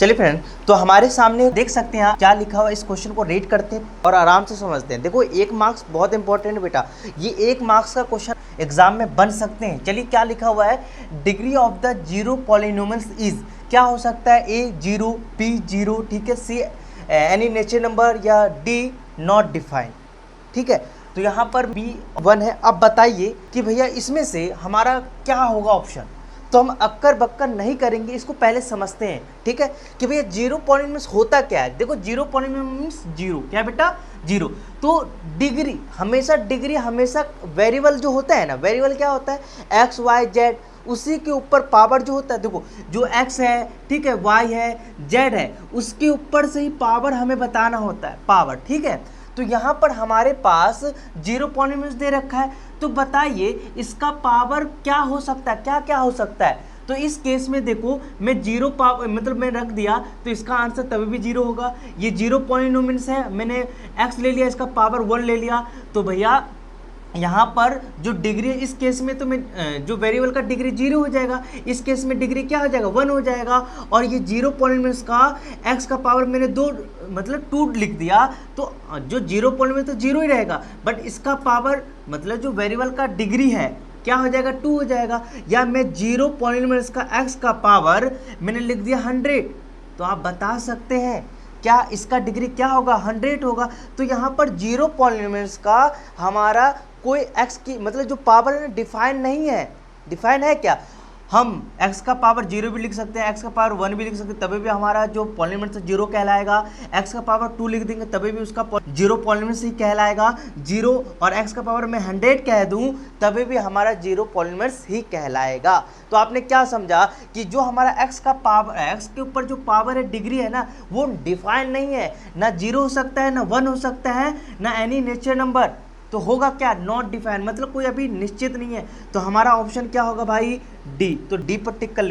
चलिए फ्रेंड, तो हमारे सामने देख सकते हैं आप क्या लिखा हुआ है। इस क्वेश्चन को रीड करते हैं और आराम से समझते हैं। देखो, 1 मार्क्स बहुत इंपॉर्टेंट है बेटा, ये 1 मार्क्स का क्वेश्चन एग्जाम में बन सकते हैं। चलिए क्या लिखा हुआ है, degree of the zero polynomials is, क्या हो सकता है, ए 0, बी 0, ठीक है, सी एनी नेचुरल नंबर, या डी नॉट डिफाइंड। ठीक है, तो यहाँ पर B1 है। अब बताइए कि भैया इसमें से हमारा क्या होगा ऑप्शन। तो हम अक्कर बक्कर नहीं करेंगे, इसको पहले समझते हैं। ठीक है, कि भैया जीरो पॉलिनोमियल्स होता क्या है। देखो, जीरो पॉलिनोमियल मीन्स जीरो, क्या बेटा, जीरो। तो डिग्री हमेशा वेरिएबल जो होता है ना, वेरिएबल क्या होता है, एक्स वाई जेड, उसी के ऊपर पावर जो होता है। देखो, जो x है, ठीक है, y है, z है, उसके ऊपर से ही पावर हमें बताना होता है, पावर। ठीक है, तो यहाँ पर हमारे पास जीरो पॉलिनोमियल्स दे रखा है, तो बताइए इसका पावर क्या हो सकता है, क्या क्या हो सकता है। तो इस केस में देखो, मैं जीरो पावर मतलब मैं रख दिया, तो इसका आंसर तभी भी जीरो होगा। ये जीरो पॉलिनोमियल्स है, मैंने x ले लिया, इसका पावर 1 ले लिया, तो भैया यहाँ पर जो डिग्री है, इस केस में तो मैं जो वेरिएबल का डिग्री 0 हो जाएगा, इस केस में डिग्री क्या हो जाएगा, 1 हो जाएगा। और ये जीरो पॉलिनोमियल्स का x का पावर मैंने 2 मतलब 2 लिख दिया, तो जो जीरो पॉलिनोमियल तो 0 ही रहेगा, बट इसका पावर मतलब जो वेरिएबल का डिग्री है क्या हो जाएगा, 2 हो जाएगा। या मैं जीरो पॉलिनोमियल्स का x का पावर मैंने लिख दिया 100, तो आप बता सकते हैं क्या इसका डिग्री क्या होगा, 100 होगा। तो यहाँ पर जीरो पॉलिनोमियल्स का हमारा कोई x की मतलब जो पावर है डिफाइन नहीं है। डिफाइन है क्या, हम x का पावर 0 भी लिख सकते हैं, x का पावर 1 भी लिख सकते हैं, तभी भी हमारा जो पॉलिनोमियल से 0 कहलाएगा। x का पावर 2 लिख देंगे, तभी भी उसका जीरो पॉलिनोमियल से ही कहलाएगा 0। और x का पावर मैं 100 कह दूं, तभी भी हमारा जीरो पॉलिनोमियल ही कहलाएगा। तो आपने क्या समझा कि जो हमारा x का पावर, x के ऊपर जो पावर है, डिग्री है ना, वो डिफाइन नहीं है, ना 0 हो सकता है, ना 1 हो सकता है, ना एनी नेचुरल नंबर। तो होगा क्या, नॉट डिफाइन, मतलब कोई अभी निश्चित नहीं है। तो हमारा ऑप्शन क्या होगा भाई, डी। तो डी पर टिक कर लीजिए।